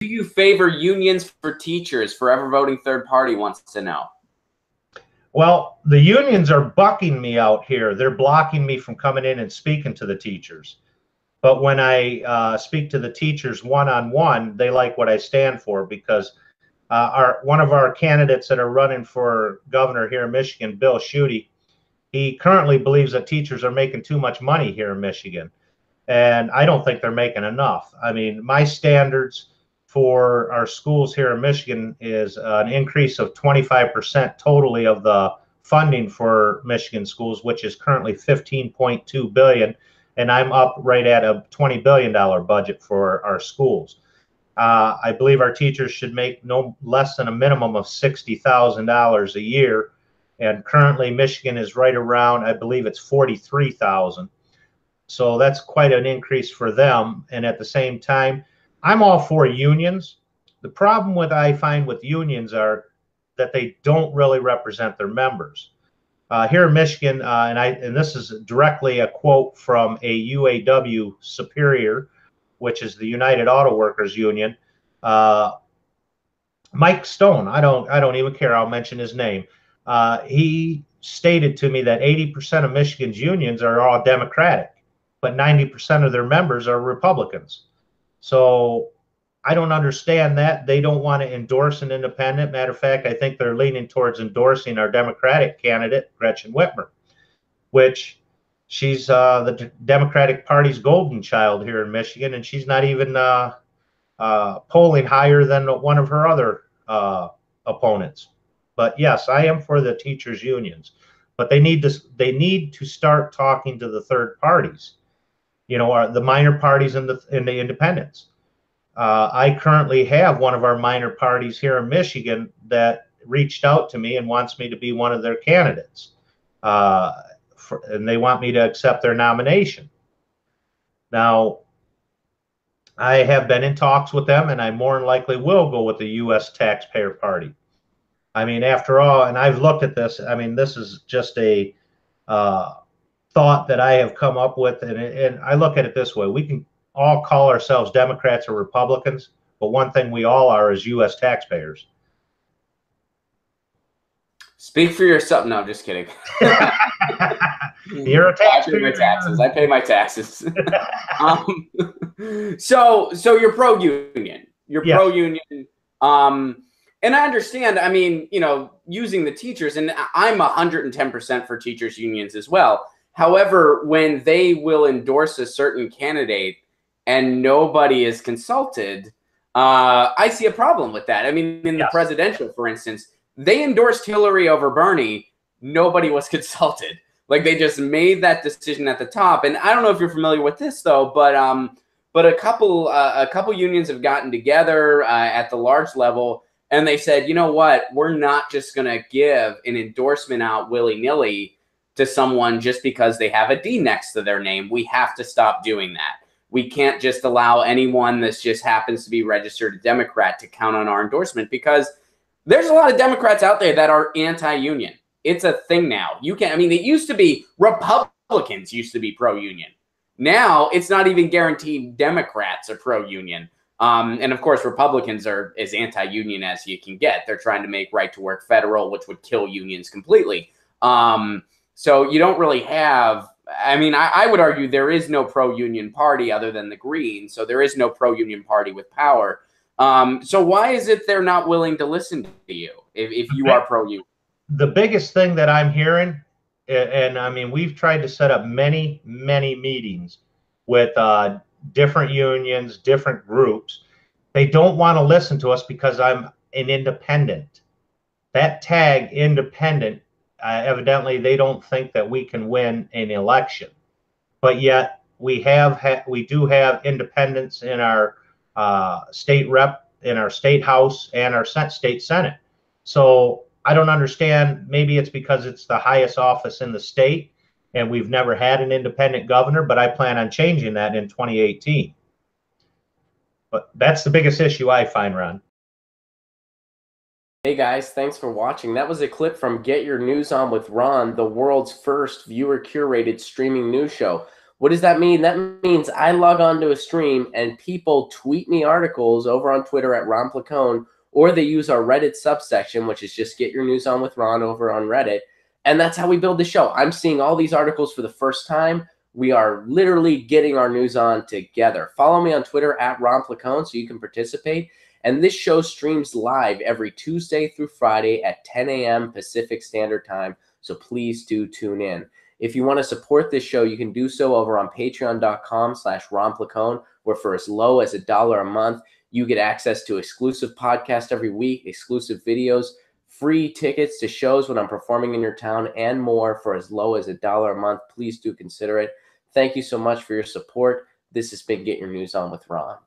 do you favor unions for teachers? Forever Voting Third Party wants to know. Well, the unions are bucking me out here. They're blocking me from coming in and speaking to the teachers. But when I speak to the teachers one-on-one, they like what I stand for, because one of our candidates that are running for governor here in Michigan, Bill Schuette, he currently believes that teachers are making too much money here in Michigan. And I don't think they're making enough. I mean, my standards for our schools here in Michigan is an increase of 25% totally of the funding for Michigan schools, which is currently $15.2 billion. And I'm up right at a $20 billion budget for our schools. I believe our teachers should make no less than a minimum of $60,000 a year. And currently Michigan is right around, I believe it's $43,000. So that's quite an increase for them. And at the same time, I'm all for unions. The problem I find with unions are that they don't really represent their members. Here in Michigan, and this is directly a quote from a UAW superior, which is the United Auto Workers Union. Mike Stone, I don't even care, I'll mention his name. He stated to me that 80% of Michigan's unions are all Democratic, but 90% of their members are Republicans. So I don't understand that. They don't want to endorse an independent. Matter of fact, I think they're leaning towards endorsing our Democratic candidate, Gretchen Whitmer, which she's the Democratic Party's golden child here in Michigan, and she's not even polling higher than one of her other opponents. But yes, I am for the teachers' unions, but they need to start talking to the third parties, you know, the minor parties and the independents. I currently have one of our minor parties here in Michigan that reached out to me and wants me to be one of their candidates, and they want me to accept their nomination. Now, I have been in talks with them, and I more than likely will go with the U.S. Taxpayer Party. I mean, after all, and I've looked at this, I mean, this is just a thought that I have come up with, and I look at it this way. We can all call ourselves Democrats or Republicans, but one thing we all are is U.S. taxpayers. Speak for yourself. No, I'm just kidding. You're a taxpayer. I pay my taxes. I pay my taxes. So you're pro-union. You're Yes. pro-union. And I understand, I mean, you know, using the teachers, and I'm 110% for teachers unions as well. However, when they will endorse a certain candidate and nobody is consulted, I see a problem with that. I mean, in the presidential, for instance, they endorsed Hillary over Bernie. Nobody was consulted. Like, they just made that decision at the top. And I don't know if you're familiar with this, though, but a couple unions have gotten together at the large level, and they said, you know what, we're not just going to give an endorsement out willy-nilly to someone just because they have a D next to their name. We have to stop doing that. We can't just allow anyone that just happens to be registered a Democrat to count on our endorsement, because there's a lot of Democrats out there that are anti-union. It's a thing now. You can't, I mean, it used to be Republicans used to be pro-union. Now it's not even guaranteed Democrats are pro-union. And of course, Republicans are as anti-union as you can get. They're trying to make right to work federal, which would kill unions completely. So you don't really have, I mean, I would argue there is no pro-union party other than the Greens. So there is no pro-union party with power. So why is it they're not willing to listen to you if you are pro-union? The biggest thing that I'm hearing, and I mean, we've tried to set up many meetings with different unions, different groups. They don't want to listen to us because I'm an independent. That tag, independent, evidently they don't think that we can win an election. But yet we do have independents in our state rep, in our state house, and our state senate. So I don't understand. Maybe it's because it's the highest office in the state, and we've never had an independent governor, but I plan on changing that in 2018. But that's the biggest issue I find, Ron. Hey guys, thanks for watching. That was a clip from Get Your News On with Ron, the world's first viewer-curated streaming news show. What does that mean? That means I log on to a stream and people tweet me articles over on Twitter at Ron Placone, or they use our Reddit subsection, which is just Get Your News On with Ron over on Reddit. And that's how we build the show. I'm seeing all these articles for the first time. We are literally getting our news on together. Follow me on Twitter at Ron Placone so you can participate. And this show streams live every Tuesday through Friday at 10 a.m. Pacific Standard Time. So please do tune in. If you want to support this show, you can do so over on patreon.com/Ron Placone, where for as low as $1 a month, you get access to exclusive podcasts every week, exclusive videos, free tickets to shows when I'm performing in your town, and more for as low as $1 a month. Please do consider it. Thank you so much for your support. This has been Get Your News On with Ron.